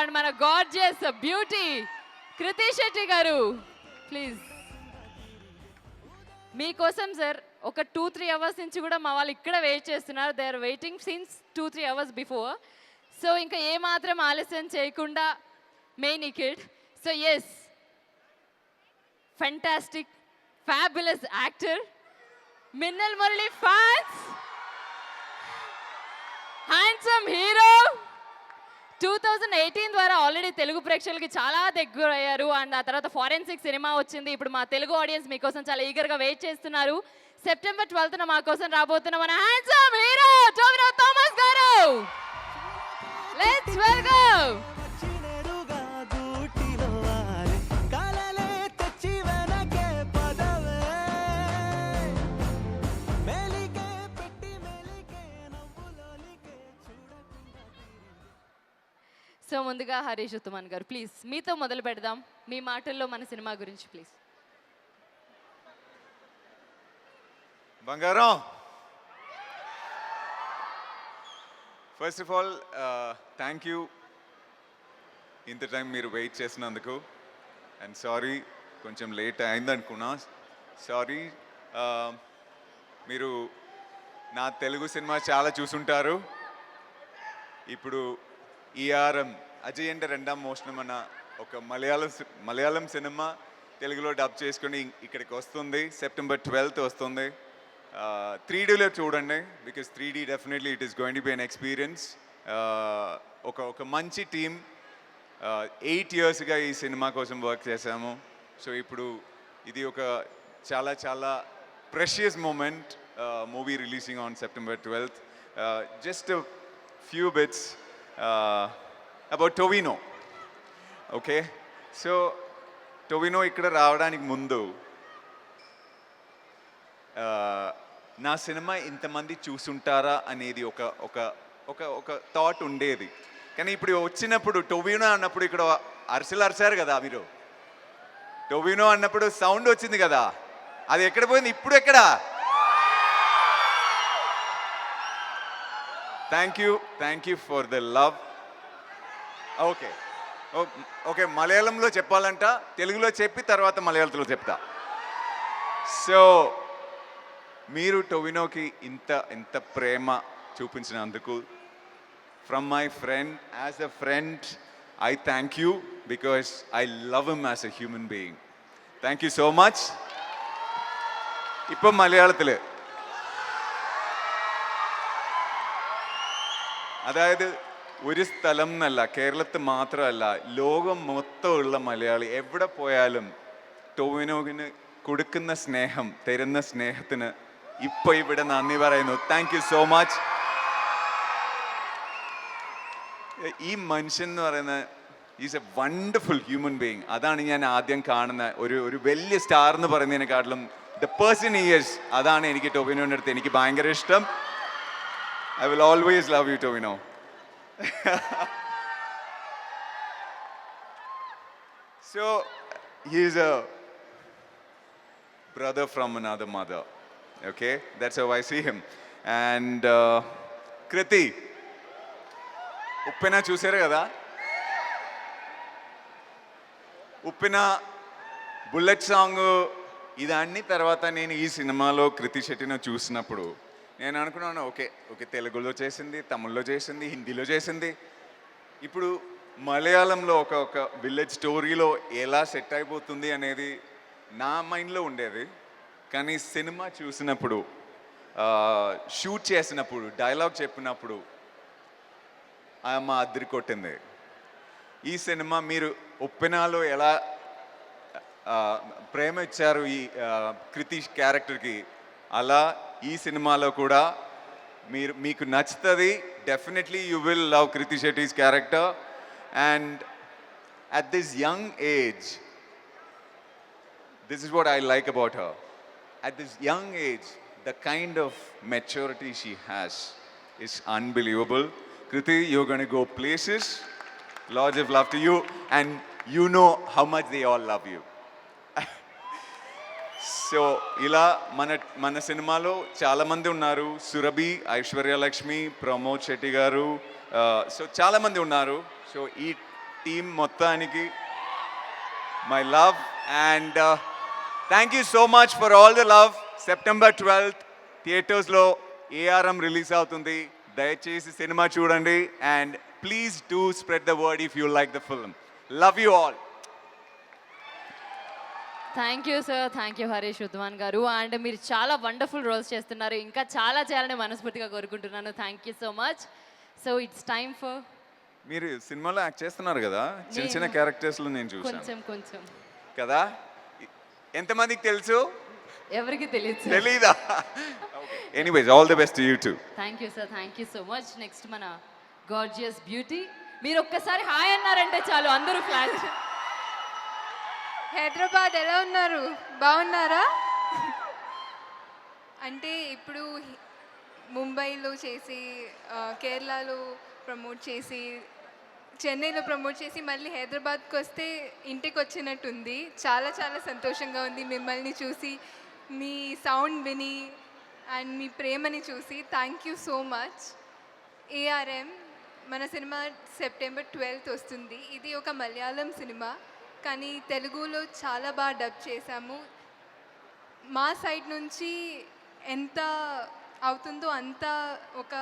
And మన gorgeous beauty కృతి శెట్టి గారు please. మీకోసం సార్ ఒక 2-3 అవర్స్ నుంచి కూడా మా వాళ్ళు ఇక్కడ వెయిట్ చేస్తున్నారు. They are waiting since 2-3 hours before. So ఇంకా ఏమాత్రం ఆలస్యం చేయకుండా main kid. So yes, fantastic fabulous actor Minnal Murali fans, handsome hero. 2018 ద్వారా ఆల్రెడీ తెలుగు ప్రేక్షకులకి చాలా దగ్గర అయ్యారు. అండ్ ఆ తర్వాత ఫారెన్సిక్ సినిమా వచ్చింది. ఇప్పుడు మా తెలుగు ఆడియన్స్ మీకోసం చాలా ఈగర్గా వెయిట్ చేస్తున్నారు. సెప్టెంబర్ 12న మా కోసం రాబోతున్న మన హ్యాండ్సమ్ హీరో టొవినో థామస్ గారు. Let's welcome. సో ముందుగా హరీష్ ఉత్తమన్ గారు ప్లీజ్ మీతో మొదలు పెడదాం. మీ మాటల్లో మన సినిమా గురించి ప్లీజ్. బంగారం, first of all thank you ఇంత టైం మీరు వెయిట్ చేసినందుకు. అండ్ సారీ కొంచెం లేట్ అయిందనుకున్నా, సారీ. మీరు నా తెలుగు సినిమా చాలా చూసుంటారు. ఇప్పుడు ఈఆర్ఎం అజయ్ అంటే రెండాం మోషణం అన్న ఒక మలయాళం సినిమా తెలుగులో డబ్ చేసుకుని ఇక్కడికి వస్తుంది. సెప్టెంబర్ 12th వస్తుంది. 3Dలో చూడండి, because 3D definitely it is going to be an experience. ఒక మంచి టీం 8 yearsగా ఈ సినిమా కోసం వర్క్ చేశాము. సో ఇప్పుడు ఇది ఒక చాలా చాలా precious moment. Movie releasing on September 12th. Just few bits about Tovino. Okay, so Tovino ఇక్కడ రావడానికి ముందు నా సినిమా ఇంతమంది చూసుంటారా అనేది ఒక ఒక ఒక ఒక థాట్ ఉండేది. కానీ ఇప్పుడు వచ్చినప్పుడు టొవినో అన్నప్పుడు ఇక్కడ అరిచారు కదా మీరు. టొవినో అన్నప్పుడు సౌండ్ వచ్చింది కదా, అది ఎక్కడ పోయింది? ఇప్పుడు ఎక్కడ? Thank you for the love. Okay okay, మలయాళంలో చెప్పాలంట, తెలుగులో చెప్పి తర్వాత మలయాళంలో చెప్తా. సో మీరు టొవినోకి ఇంత ప్రేమ చూపించినందుకు from my friend, as a friend I thank you because I love him as a human being. Thank you so much. ഇപ്പം മലയാളത്തിൽ അതായത് ഒരു സ്ഥലം എന്നല്ല, കേരളത്തിൽ മാത്രമല്ല, ലോകം മൊത്തമുള്ള മലയാളി എവിടെ പോയാലും ടൊവിനോവിന് കൊടുക്കുന്ന സ്നേഹം, തരുന്ന സ്നേഹത്തിന് ഇപ്പോൾ ഇവിടെ നന്ദി പറയുന്നു. Thank you so much. ഈ മനുഷ്യൻ എന്ന് പറയുന്ന is A wonderful human being. അതാണ് ഞാൻ ആദ്യം കാണുന്ന ഒരു വലിയ സ്റ്റാർ എന്ന് പറയുന്നതിനെക്കാട്ടിലും ദ പേഴ്സൺ ഹി ഈസ്, അതാണ് എനിക്ക് ടൊവിനോയുടെ അടുത്ത് എനിക്ക് ഭയങ്കര ഇഷ്ടം. I will always love you, Tovino. So, he is a brother from another mother. Okay, that's how I see him. And Kriti, Uppina చూసారు కదా, ఉప్పిన బుల్లెట్ సాంగ్ ఇదన్నీ తర్వాత నేను ఈ సినిమాలో కృతి శెట్టిని చూసినప్పుడు నేను అనుకున్నాను, ఓకే తెలుగులో చేసింది, తమిళ్లో చేసింది, హిందీలో చేసింది, ఇప్పుడు మలయాళంలో ఒక విలేజ్ స్టోరీలో ఎలా సెట్ అయిపోతుంది అనేది నా మైండ్లో ఉండేది. కానీ సినిమా చూసినప్పుడు, షూట్ చేసినప్పుడు, డైలాగ్ చెప్పినప్పుడు ఆమె అద్దరి కొట్టింది. ఈ సినిమా మీరు ఉప్పెనాలో ఎలా ప్రేమ ఇచ్చారు ఈ కృతి క్యారెక్టర్కి, అలా ఈ సినిమాలో కూడా మీకు నచ్చుతుంది. Definitely you will love Krithi Shetty's character. And at this young age, this is what I like about her. At this young age, the kind of maturity she has is unbelievable. Kriti, you're going to go places. Lots of love to you, and you know how much they all love you. So ఇలా మన సినిమాలో చాలామంది ఉన్నారు. సురభి, ఐశ్వర్య లక్ష్మి, ప్రమోద్ శెట్టి గారు, so చాలామంది ఉన్నారు. So ఈ team మొత్తానికి my love and thank you so much for all the love. September 12th థియేటర్స్లో ఏఆర్ఎం రిలీజ్ అవుతుంది. దయచేసి సినిమా చూడండి and please do spread the word if you like the film. Love you all. Thank you sir, thank you Harish ఉద్వాన్ గారు. And మీరు చాలా wonderful roles చేస్తున్నారు, ఇంకా చాలా చేయాలని మనస్ఫూర్తిగా కోరుకుంటున్నాను. Thank you so much. So it's time for మీరు సినిమాలో యాక్ట్ చేస్తున్నారు కదా, చిన్న చిన్న క్యారెక్టర్స్లో నేను చూసాను కొంచెం కొంచెం కదా. ఎంతమందికి తెలుసు? ఎవరికి తెలియదు. తెలీదా? Anyways all the best to you to. Thank you sir, thank you so much. Next మన గార్జియస్ బ్యూటీ. మీరు ఒక్కసారి హాయ్ అన్నారంటే చాలు అందరూ ఫ్లాట్. హైదరాబాద్ ఎలా ఉన్నారు? బాగున్నారా? అంటే ఇప్పుడు ముంబైలో చేసి కేరళలో ప్రమోట్ చేసి చెన్నైలో ప్రమోట్ చేసి మళ్ళీ హైదరాబాద్కి వస్తే ఇంటికి వచ్చినట్టుంది. చాలా చాలా సంతోషంగా ఉంది మిమ్మల్ని చూసి, మీ సౌండ్ విని అండ్ మీ ప్రేమని చూసి. Thank you so much. ARM మన సినిమా సెప్టెంబర్ 12th వస్తుంది. ఇది ఒక మలయాళం సినిమా కానీ తెలుగులో చాలా బాగా డబ్ చేశాము. మా సైడ్ నుంచి ఎంత అవుతుందో అంత ఒక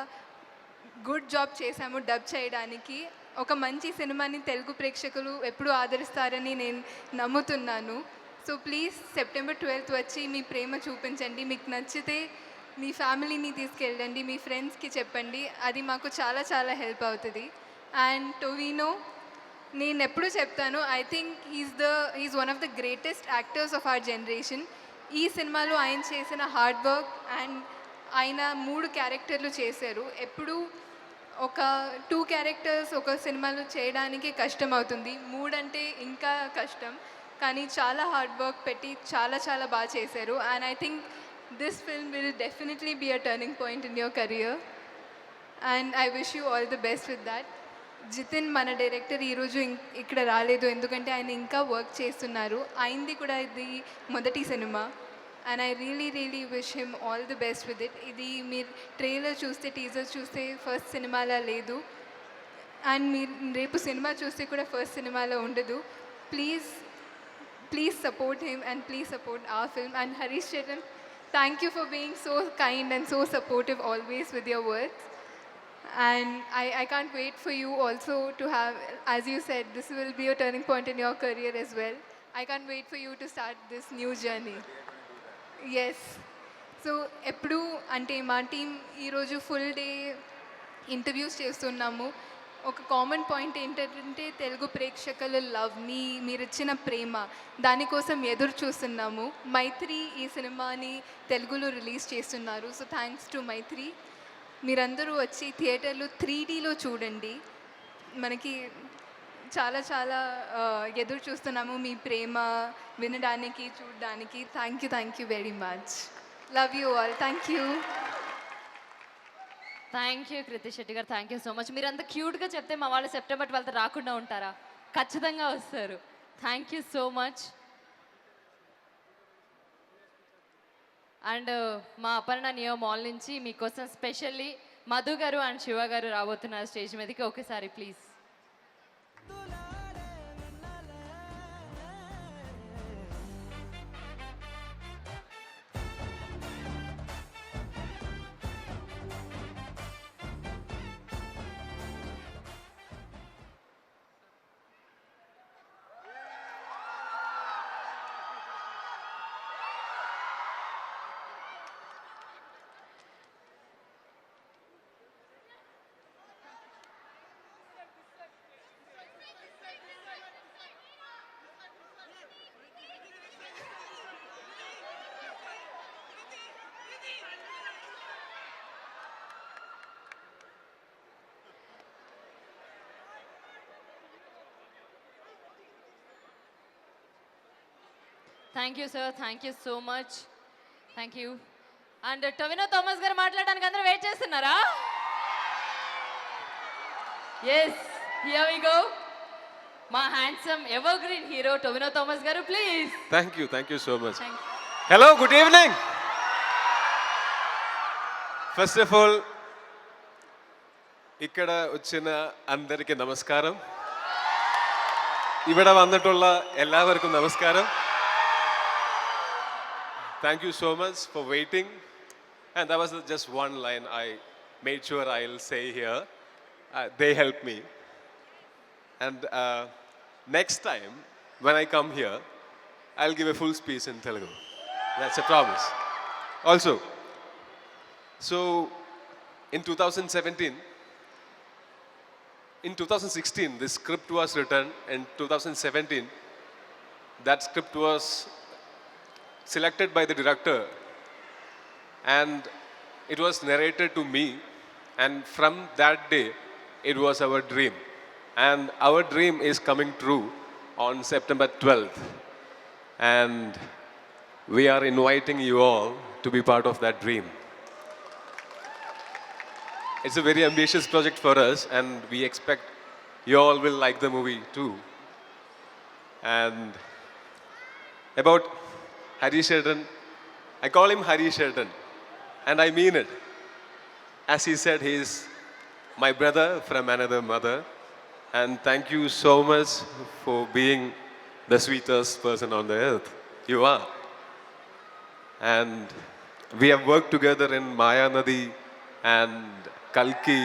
గుడ్ జాబ్ చేశాము డబ్ చేయడానికి. ఒక మంచి సినిమాని తెలుగు ప్రేక్షకులు ఎప్పుడూ ఆదరిస్తారని నేను నమ్ముతున్నాను. సో ప్లీజ్ సెప్టెంబర్ 12th వచ్చి మీ ప్రేమ చూపించండి. మీకు నచ్చితే మీ ఫ్యామిలీని తీసుకెళ్ళండి, మీ ఫ్రెండ్స్కి చెప్పండి. అది మాకు చాలా చాలా హెల్ప్ అవుతుంది. అండ్ టొవినో నేను ఎప్పుడు చెప్తాను, I think he's one of the greatest actors of our generation. ఈ సినిమాలో ఆయన చేసిన హార్డ్ వర్క్ అండ్ ఆయన 3 క్యారెక్టర్లు చేశారు. ఎప్పుడు ఒక 2 క్యారెక్టర్స్ ఒక సినిమాలో చేయడానికి కష్టం అవుతుంది, 3 అంటే ఇంకా కష్టం. కానీ చాలా హార్డ్ వర్క్ పెట్టి చాలా చాలా బాగా చేశారు. And I think this film will definitely be a turning point in your career and I wish you all the best with that. Jithin మన డైరెక్టర్ ఈరోజు ఇక్కడ రాలేదు ఎందుకంటే ఆయన ఇంకా వర్క్ చేస్తున్నారు. ఆయనది కూడా ఇది మొదటి cinema and I really wish him all the best with it. ఇది మీరు ట్రైలర్ చూస్తే, టీజర్ చూస్తే ఫస్ట్ సినిమాలా లేదు అండ్ మీరు రేపు సినిమా చూస్తే కూడా ఫస్ట్ సినిమాలో ఉండదు. Please support him and please support our film. And Harish Chetan, thank you for being so kind and so supportive always with your words. And I can't wait for you also to have, as you said, this will be a turning point in your career as well. I can't wait for you to start this new journey. Yes. So ఎప్పుడు అంటే మా team ఈరోజు full day interviews చేస్తున్నాము. ఒక common point ఏంటంటే తెలుగు ప్రేక్షకుల love, మీరిచ్చిన ప్రేమ, దానికోసం ఎదురు చూస్తున్నాము. మైత్రి ఈ సినిమాని తెలుగులో రిలీజ్ చేస్తున్నారు. సో థ్యాంక్స్ టు మైత్రి. మీరందరూ వచ్చి థియేటర్లో 3Dలో చూడండి. మనకి చాలా చాలా ఎదురు చూస్తున్నాము మీ ప్రేమ వినడానికి, చూడడానికి. Thank you very much. Love you all. Thank you Krithi Shetty గారు, థ్యాంక్ యూ సో మచ్. మీరు అంత క్యూట్గా చెప్తే మా వాళ్ళు సెప్టెంబర్ 12th రాకుండా ఉంటారా? ఖచ్చితంగా వస్తారు. Thank you so much. And మా అపర్ణ నియో మాల్ నుంచి మీకోసం స్పెషల్లీ మధు గారు అండ్ శివ గారు రాబోతున్నారు స్టేజ్ మీదకి. ఒకసారి please. Thank you sir, thank you so much. Thank you. And Tovino Thomas గారు మాట్లాడడానికి అందరూ వెయిట్ చేస్తున్నారా? Yes, here we go. మా handsome evergreen hero Tovino Thomas గారు, please. Thank you so much. Hello, good evening. First of all ఇక్కడ వచ్చిన అందరికీ నమస్కారం. ഇവിടെ വന്നിട്ടുള്ള എല്ലാവർക്കും നമസ്കാരം. Thank you so much for waiting. And that was just one line I made sure I'll say here. They helped me. And next time when I come here, I'll give a full speech in Telugu. That's a promise. Also, so in 2017, in 2016, this script was written. In 2017, that script was selected by the director and it was narrated to me. And from that day, it was our dream. And our dream is coming true on September 12th. And we are inviting you all to be part of that dream. It's a very ambitious project for us, and we expect you all will like the movie too. And about Harish Sheldon, I call him Harish Sheldon, and I mean it. As he said, he is my brother from another mother. And thank you so much for being the sweetest person on the earth. You are. And we have worked together in Maya Nadi and Kalki,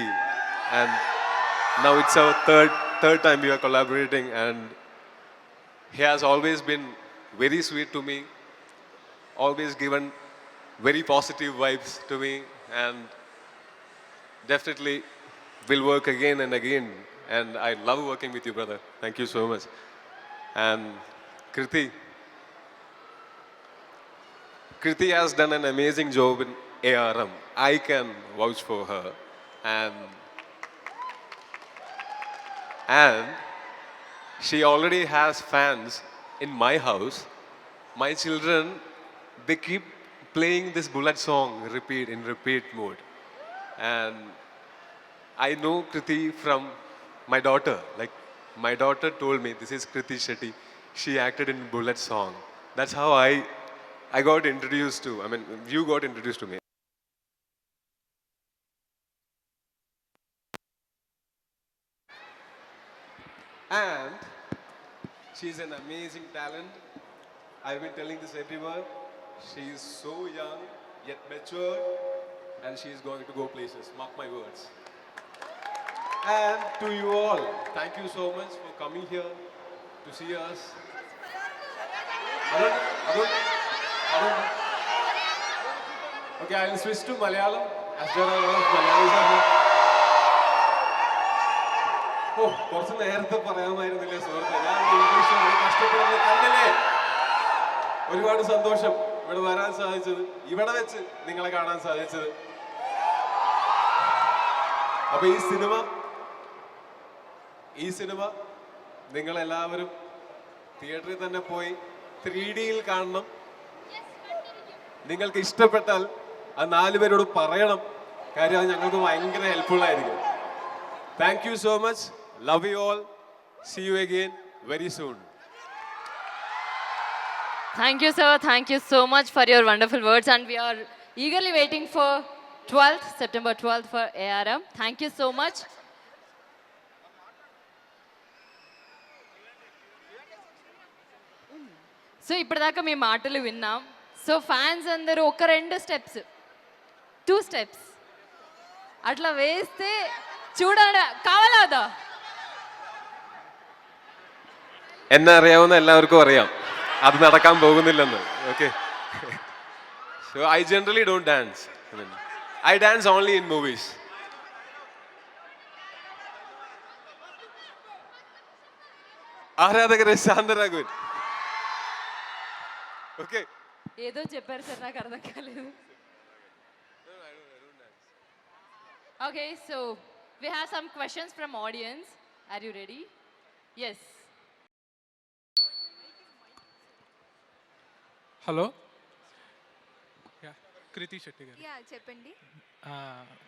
and now it's our third time we are collaborating, and he has always been very sweet to me, always given very positive vibes to me, and definitely will work again and again. And I love working with you, brother. Thank you so much. And Kriti has done an amazing job in ARM. I can vouch for her. And she already has fans in my house. My children, they keep playing this Bullet song in repeat mode. And I know Kriti from my daughter. Like, my daughter told me, this is Kriti Shetty. She acted in Bullet song. That's how I got introduced to, you got introduced to me. And she's an amazing talent. I've been telling this everywhere. She is so young, yet mature, and she is going to go places. Mark my words. And to you all, thank you so much for coming here to see us. Arun? Okay, I'll switch to Malayalam, as there are a lot of Malayalis are here. Oh, കുറച്ച് നേരത്തെ പറയാമായിരുന്നില്ലേ സുഹൃത്തെ, ഞാൻ English കഷ്ടപ്പെടുന്നത് കണ്ടില്ലേ. ഒരുപാട് സന്തോഷം ഇവിടെ വരാൻ സാധിച്ചത്, ഇവിടെ വെച്ച് നിങ്ങളെ കാണാൻ സാധിച്ചത്. അപ്പൊ ഈ സിനിമ നിങ്ങളെല്ലാവരും തിയേറ്ററിൽ തന്നെ പോയി 3Dയിൽ കാണണം. നിങ്ങൾക്ക് ഇഷ്ടപ്പെട്ടാൽ ആ 4 പേരോട് പറയണം. കാര്യം അത് ഞങ്ങൾക്ക് ഭയങ്കര ഹെൽപ്ഫുൾ ആയിരിക്കും. Thank you so much. Love you all. See you again very soon. Thank you, sir. Thank you so much for your wonderful words. And we are eagerly waiting for 12th, September 12th for ARM. Thank you so much. So ఇప్పటిదాకా మీ మాటలు విన్నాం. So fans అందరూ ఒక 2 steps 2 steps అట్లా వేస్తే చూడండి, కావాలా అదా? എന്നെ അറിയാവുന്ന എല്ലാവർക്കും അറിയാം അത് നടക്കാൻ പോകുന്നില്ലെന്ന്. Okay, so I generally don't dance. I dance only in movies. ఆరాధకరే శాంతరాఘవన్. ఓకే, ఏదో చెప్పారు సార్, నాకు అర్థం కాలేదు. Okay, so we have some questions from audience. Are you ready? Yes. Hello, Krithi Shetty గారు. యా, చెప్పండి.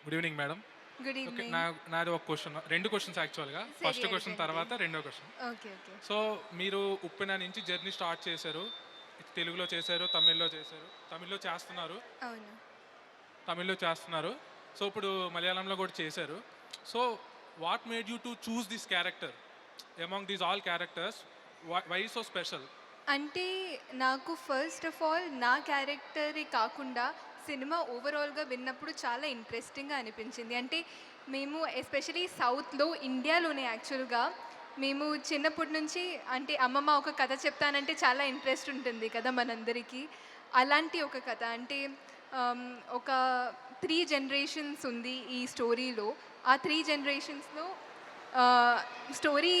Good evening madam. Good okay, evening. నాది ఒక క్వశ్చన్, 2 క్వశ్చన్స్ యాక్చువల్గా. ఫస్ట్ క్వశ్చన్ తర్వాత రెండో క్వశ్చన్. Okay okay. సో మీరు ఉప్పెన నుంచి జర్నీ స్టార్ట్ చేశారు, తెలుగులో చేశారు, తమిళ్లో చేశారు, తమిళ్లో చేస్తున్నారు. అవును. తమిళ్లో చేస్తున్నారు. సో ఇప్పుడు మలయాళంలో కూడా చేశారు. So what made you to choose this character among these all characters? Why so special? అంటే నాకు ఫస్ట్ ఆఫ్ ఆల్ నా క్యారెక్టరే కాకుండా సినిమా ఓవరాల్గా విన్నప్పుడు చాలా ఇంట్రెస్టింగ్గా అనిపించింది. అంటే మేము ఎస్పెషలీ సౌత్లో, ఇండియాలోనే యాక్చువల్గా మేము చిన్నప్పటి నుంచి అంటే అమ్మమ్మ ఒక కథ చెప్తానంటే చాలా ఇంట్రెస్ట్ ఉంటుంది కదా మనందరికీ. అలాంటి ఒక కథ అంటే ఒక 3 జనరేషన్స్ ఉంది ఈ స్టోరీలో. ఆ 3 జనరేషన్స్లో స్టోరీ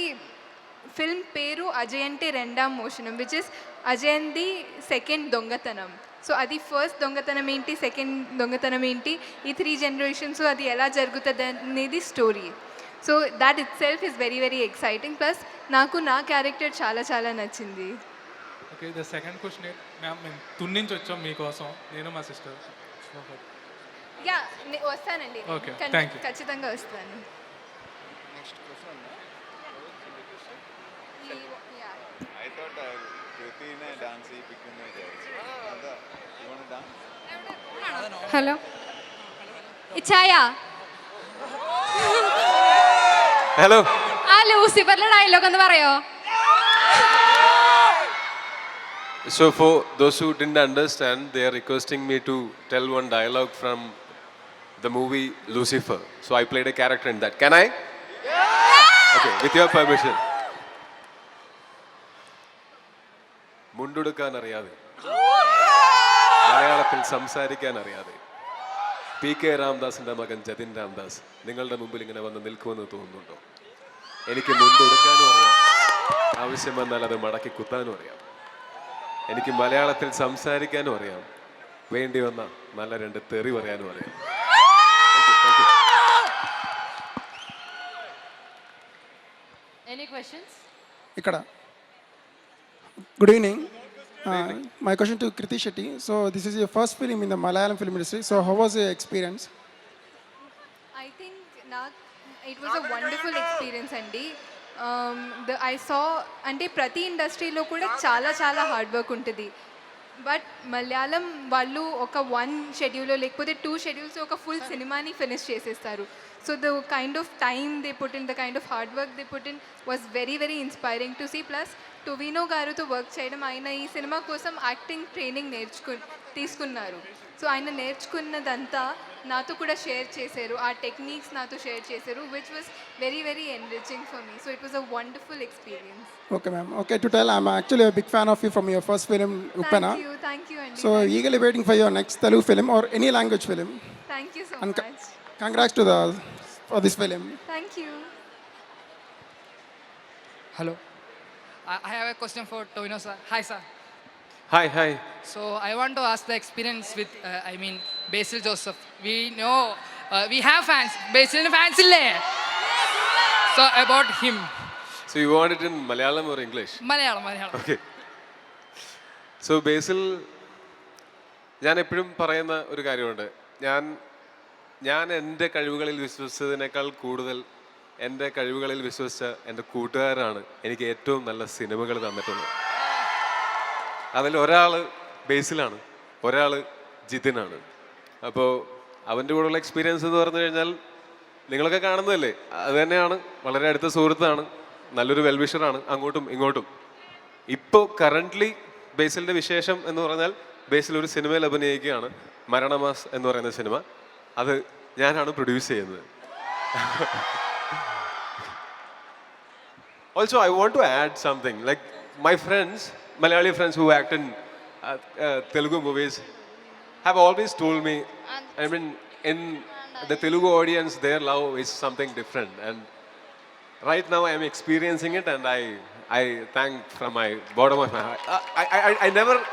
ఫిల్మ్ పేరు అజయ్ అంటే రెండాం మోషనం, విచ్ ఇస్ అజయంది సెకండ్ దొంగతనం. సో అది ఫస్ట్ దొంగతనం ఏంటి, సెకండ్ దొంగతనం ఏంటి, ఈ 3 జనరేషన్స్ అది ఎలా జరుగుతుంది అనేది story. So that it self is very very exciting. Plus నాకు నా క్యారెక్టర్ చాలా చాలా నచ్చింది. Okay, the second question, ma'am మేము తుని నుంచి వచ్చాం మీకోసం, నేను మా సిస్టర్. యా వస్తానండి. Okay, thank you. ఖచ్చితంగా వస్తాను. I thought Kriti ne dance hi pick mein jayegi. You want to dance? Hello ఇచ్చాయా Hello. ആ ലൂസിഫറിലെ ഡയലോഗ് ഒന്ന് പറയോ? So for those who didn't understand, they are requesting me to tell one dialogue from the movie Lucifer. So I played a character in that. Can I? Okay, with your permission. മുണ്ടെടുക്കാൻ അറിയാതെ, മലയാളത്തിൽ സംസാരിക്കാൻ അറിയാതെ, PK രാംദാസിന്റെ മകൻ ജതിൻ രാംദാസ് നിങ്ങളുടെ മുമ്പിൽ ഇങ്ങനെ വന്ന് നിൽക്കുമെന്ന് തോന്നുന്നുണ്ടോ? എനിക്ക് മുണ്ടെടുക്കാനും അറിയാം, ആവശ്യം വന്നാൽ അത് മടക്കി കുത്താനും അറിയാം. എനിക്ക് മലയാളത്തിൽ സംസാരിക്കാനും അറിയാം, വേണ്ടി വന്ന നല്ല 2 തെറി പറയാനും അറിയാം. Thank you. Any questions? ఇక్కడ good evening. My question to Kriti Shetty. So this is your first film in the Malayalam film industry. So how was your experience? I think it was a wonderful experience అండి. I saw అంటే ప్రతి ఇండస్ట్రీలో కూడా చాలా చాలా hard work ఉంటుంది. But Malayalam వాళ్ళు ఒక 1 షెడ్యూల్లో లేకపోతే 2 షెడ్యూల్స్ ఒక ఫుల్ సినిమాని ఫినిష్ చేసేస్తారు. So the kind of time they put in, the kind of hard work they put in was very very inspiring to see. Plus Tovino గారితో వర్క్ చేయడం, ఆయన ఈ సినిమా కోసం యాక్టింగ్ ట్రైనింగ్ తీసుకున్నారు. సో ఆయన నేర్చుకున్నదంతా నాతో కూడా షేర్ చేశారు, ఆ టెక్నిక్స్ నాతో షేర్ చేశారు, which was very very enriching for me. So it was a wonderful experience. Okay, ma'am. Okay, to tell, I'm actually a big fan of you from your first film, Uppana. Thank you అండి. So eagerly waiting for your next Telugu film or any language film. Thank you so And much. congrats for this film. Thank you. Hello. I have a question for Tovino sir. Hi sir. Hi. So I want to ask the experience with Basil Joseph. We know we have fans. Basil fans ille. So about him. So you want it in Malayalam or English? Malayalam. Okay. So ബേസിൽ ഞാൻ എപ്പോഴും പറയുന്ന ഒരു കാര്യമുണ്ട്, ഞാൻ എൻ്റെ കഴിവുകളിൽ വിശ്വസിച്ചതിനേക്കാൾ കൂടുതൽ എൻ്റെ കഴിവുകളിൽ വിശ്വസിച്ച എൻ്റെ കൂട്ടുകാരാണ് എനിക്ക് ഏറ്റവും നല്ല സിനിമകൾ തന്നിട്ടുള്ളത്. അതിൽ ഒരാൾ ബേസിലാണ്, ഒരാൾ ജിതിനാണ്. അപ്പോൾ അവൻ്റെ കൂടെയുള്ള എക്സ്പീരിയൻസ് എന്ന് പറഞ്ഞു കഴിഞ്ഞാൽ നിങ്ങളൊക്കെ കാണുന്നതല്ലേ, അത് തന്നെയാണ്. വളരെ അടുത്ത സുഹൃത്താണ്, നല്ലൊരു വെൽവിഷറാണ് അങ്ങോട്ടും ഇങ്ങോട്ടും. ഇപ്പോൾ കറൻ്റ്ലി ബേസിലിൻ്റെ വിശേഷം എന്ന് പറഞ്ഞാൽ ബേസിൽ ഒരു സിനിമയിൽ അഭിനയിക്കുകയാണ്, മരണമാസ് എന്ന് പറയുന്ന സിനിമ. അത് ഞാനാണ് പ്രൊഡ്യൂസ് ചെയ്യുന്നത്. Also, I want to add something. Like my friends, Malayali friends who act in Telugu movies have always told me, I mean, in the Telugu audience, their love is something different. And right now I am experiencing it, and I thank from my bottom of my heart.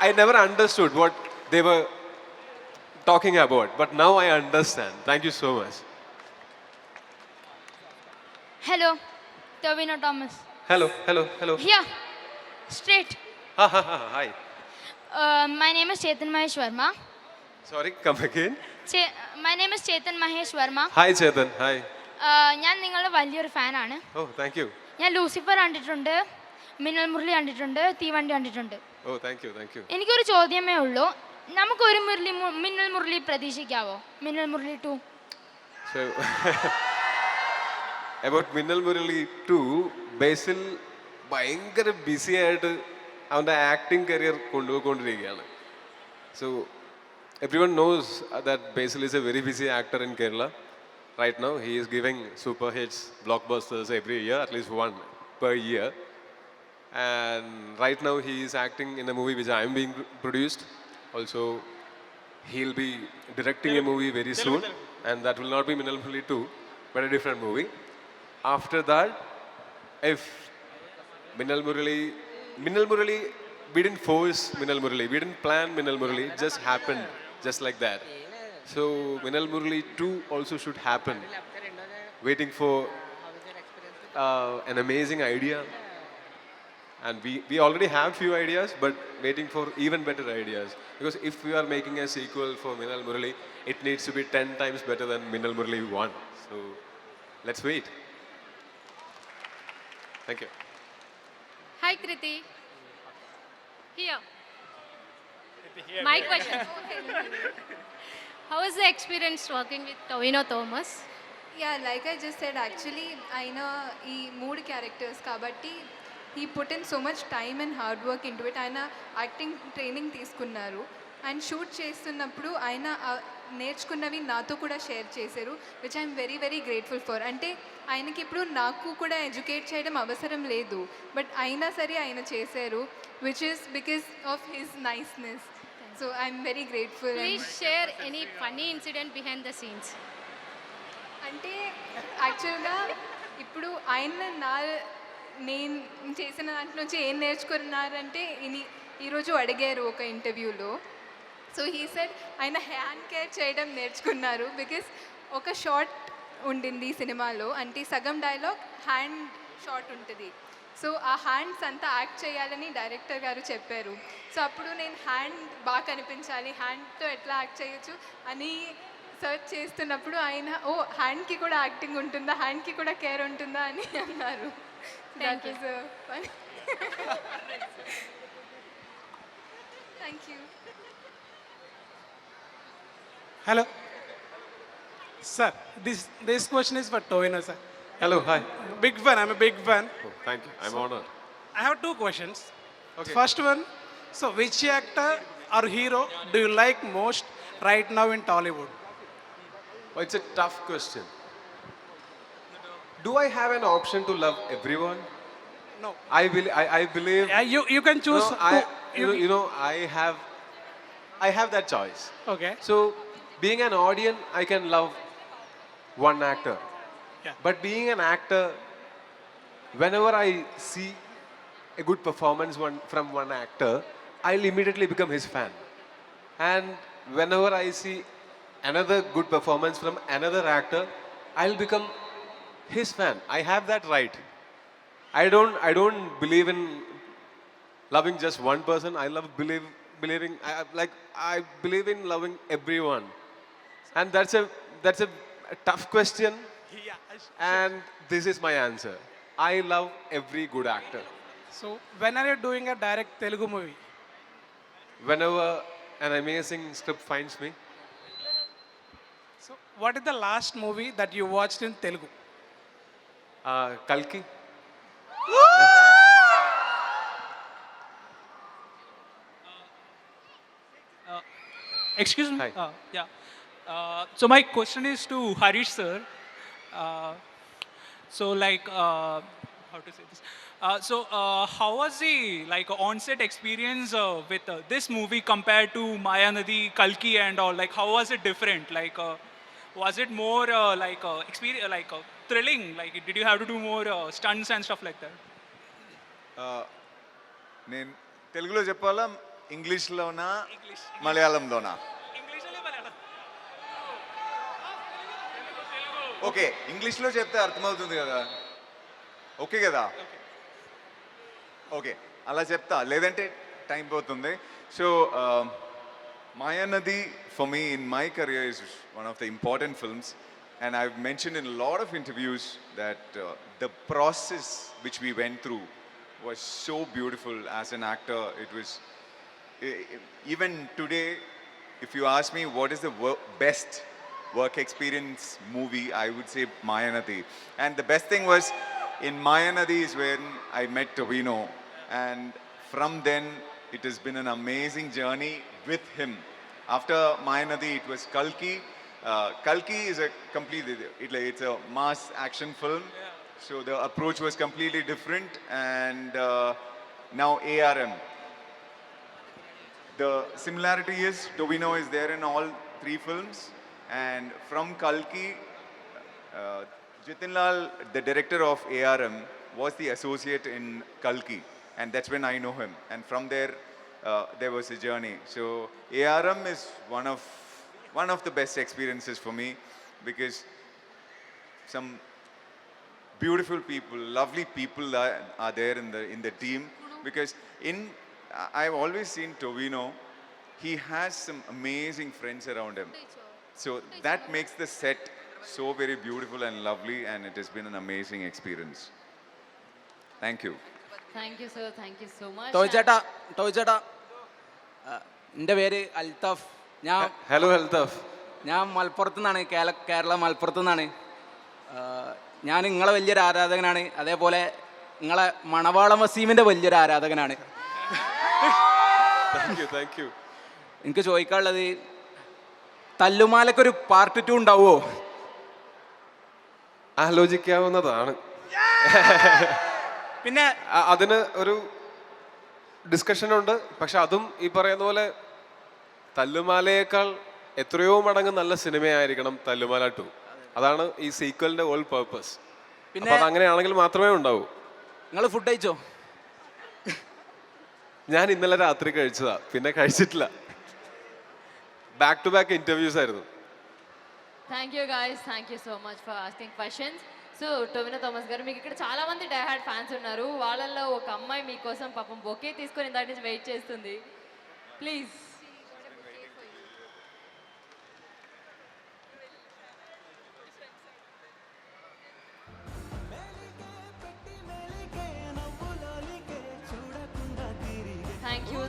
I never understood what they were talking about, but now I understand. Thank you so much. Hello, Tovino Thomas. Hello. Here, straight. Hi. My name is Chetan Mahesh Verma. Sorry, come again. My name is Chetan Mahesh Verma. Hi Chetan, hi. ഞാൻ നിങ്ങളുടെ വലിയൊരു ഫാനാണ്. Oh, thank you. ഞാൻ Lucifer കണ്ടിട്ടുണ്ട്, മിന്നൽ മുരളി കണ്ടിട്ടുണ്ട്, തീവണ്ടി കണ്ടിട്ടുണ്ട്. Oh, thank you. എനിക്കൊരു ചോദ്യമേ ഉള്ളൂ, നമുക്കൊരു മിന്നൽ മുരളി പ്രതീക്ഷിക്കാവോ? Minnal Murali 2. So, about Minnal Murali 2, Basil ഭയങ്കര ബിസി ആയിട്ട് അവൻ്റെ ആക്ടിങ് കരിയർ കൊണ്ടുപോയിക്കൊണ്ടിരിക്കുകയാണ്. So everyone knows that Basil is a very busy actor in Kerala. Right now, he is giving super hits, blockbusters every year, at least one per year. And right now, he is acting in a movie which I am being produced. Also, he'll be directing a movie very soon, and that will not be Minal Murali 2, but a different movie. After that, if Minal Murali, we didn't force Minal Murali, we didn't plan Minal Murali, it just happened, just like that. So Minal Murali 2 also should happen. Waiting for an amazing idea. And we already have few ideas, but waiting for even better ideas. Because if we are making a sequel for Minal Murali, it needs to be 10 times better than Minal Murali 1. So let's wait. Thank you. Hi, Kriti. Here. My question. How was the experience working with Tovino Thomas? Yeah like I just said actually ఆయన ఈ 3 characters కాబట్టి he put in so much time and hard work into it. ఆయన acting training తీసుకున్నారు and shoot చేస్తున్నప్పుడు ఆయన నేర్చుకున్నవి నాతో కూడా share చేశారు, which I'm very very grateful for. అంటే ఆయనకి ఇప్పుడు నాకు కూడా ఎడ్యుకేట్ చేయడం అవసరం లేదు, బట్ అయినా సరే ఆయన చేశారు, which is because of his niceness. So I'm very grateful. Please share any funny incident behind the scenes. అంటే యాక్చువల్గా ఇప్పుడు నేను చేసిన దాంట్లో నుంచి ఏం నేర్చుకున్నారంటే ఈరోజు అడిగారు ఒక ఇంటర్వ్యూలో. సో హీ సెడ్ ఆయన హ్యాండ్ కేర్ చేయడం నేర్చుకున్నారు, బికాస్ ఒక షార్ట్ ఉండింది ఈ సినిమాలో, అంటే సగం డైలాగ్ హ్యాండ్ షాట్ ఉంటుంది. సో ఆ హ్యాండ్స్ అంతా యాక్ట్ చేయాలని డైరెక్టర్ గారు చెప్పారు. సో అప్పుడు నేను హ్యాండ్ బాగా కనిపించాలి, హ్యాండ్తో ఎట్లా యాక్ట్ చేయొచ్చు అని సర్చ్ చేస్తున్నప్పుడు ఆయన హ్యాండ్కి కూడా యాక్టింగ్ ఉంటుందా, హ్యాండ్కి కూడా కేర్ ఉంటుందా అని అన్నారు. Thank you. Thank you. Hello. Sir, this question is for Tovino, sir. Hello, hi. Big fan, I'm a big fan. Oh, thank you. I'm honored. I have 2 questions. Okay. First one, so which actor or hero do you like most right now in Tollywood? Oh, it's a tough question. Do I have an option to love everyone? No. I believe. You can choose. No, I have that choice. Okay. So, being an audience, I can love one actor. Yeah. But being an actor, whenever I see a good performance from one actor, I'll immediately become his fan. And whenever I see another good performance from another actor, I'll become his fan. I have that right. I don't believe in loving just one person. I love believing. I believe in loving everyone. And that's a tough question. Yeah. And this is my answer. I love every good actor. So when are you doing a direct Telugu movie? Whenever an amazing script finds me, So what is the last movie that you watched in Telugu? Kalki. Excuse me. Hi. Yeah. So my question is to Harish sir. So like, how to say this? How was the on-set experience with this movie compared to Maya Nadi, Kalki, and all? Like, how was it different? Was it more experience, thrilling? Like, did you have to do more stunts and stuff like that? నేను తెలుగులో చెప్పాలా, ఇంగ్లీష్లోనా, మలయాళంలోనా? Okay, ఇంగ్లీష్లో చెప్తే అర్థమవుతుంది కదా. Okay కదా? Okay, అలా చెప్తా, లేదంటే టైం పోతుంది. So Mayanadi, for me, in my career, is one of the important films. And I've mentioned in a lot of interviews that the process which we went through was so beautiful as an actor. It was, even today, if you ask me what is the best work experience movie, I would say Mayanadi. And the best thing was, in Mayanadi is when I met Tovino, and from then it has been an amazing journey with him. After Mayanadi, it was Kalki. Kalki is a completely, it's a mass action film, so the approach was completely different, and now ARM. The similarity is Tovino is there in all three films, and from Kalki, Jitin Lal, the director of ARM, was the associate in Kalki, and that's when I know him. And from there, there was a journey. So ARM is one of the best experiences for me, because some beautiful people, lovely people are there in the team. Because I've always seen Tovino, he has some amazing friends around him. So that makes the set so very beautiful and lovely, and it has been an amazing experience. Thank you. Thank you, sir. Thank you so much. Toy ചേട്ടാ എൻ്റെ പേര് Althaf. Hello, Altaf. ഞാൻ മലപ്പുറത്തു നിന്നാണ്, കേരള മലപ്പുറത്തു നിന്നാണ്. ഞാൻ നിങ്ങളെ വലിയൊരു ആരാധകനാണ്, അതേപോലെ നിങ്ങളെ മണവാളം വസീമിൻ്റെ വലിയൊരു ആരാധകനാണ്. Thank you. എനിക്ക് ചോദിക്കാനുള്ളത്, തല്ലുമാലക്കൊരു പാർട്ട് 2 ഉണ്ടാവുമോ? ആലോചിക്കാവുന്നതാണ്. പിന്നെ അതിന് ഒരു ഡിസ്കഷൻ ഉണ്ട്. പക്ഷെ അതും ഈ പറയുന്ന പോലെ തല്ലുമാലയേക്കാൾ എത്രയോ മടങ്ങ് നല്ല സിനിമയായിരിക്കണം തല്ലുമാല 2. അതാണ് ഈ സീക്വലിന്റെ ഹോൾ പർപ്പസ്. പിന്നെ അതങ്ങനെയാണെങ്കിൽ മാത്രമേ ഉണ്ടാവൂ. നിങ്ങൾ ഫുഡ് കഴിച്ചോ? ഞാൻ ഇന്നലെ രാത്രി കഴിച്ചതാ, പിന്നെ കഴിച്ചിട്ടില്ല. ബാക്ക് ടു ബാക്ക് ഇന്റർവ്യൂസ് ആയിരുന്നു. Thank you guys, thank you so much for asking questions. So Tovino Thomas గారు, మీకు ఇక్కడ చాలా మంది డైహార్డ్ ఫ్యాన్స్ ఉన్నారు. వాళ్ళల్లో ఒక అమ్మాయి మీకోసం పాపం బొకే తీసుకొని దాని నుంచి వెయిట్ చేస్తుంది. Please.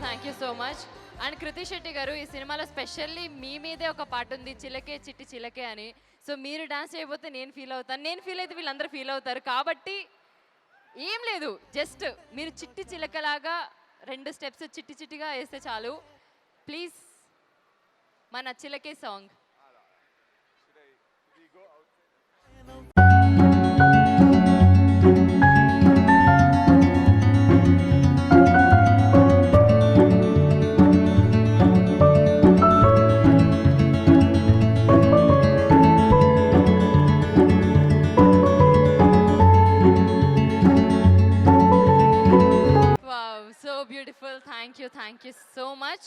Thank you so much. And Krithi Shetty గారు, ఈ సినిమాలో స్పెషల్లీ మీ మీదే ఒక పాట ఉంది, చిలకే చిట్టి చిలకే అని. సో మీరు డాన్స్ చేయబోతే నేను ఫీల్ అవుతాను, నేను ఫీల్ అయితే వీళ్ళందరూ ఫీల్ అవుతారు. కాబట్టి ఏం లేదు, జస్ట్ మీరు చిట్టి చిలకలాగా 2 స్టెప్స్ చిట్టి చిట్టిగా వేస్తే చాలు. ప్లీజ్ మన చిలకే song. Wow, so beautiful. Thank you so much.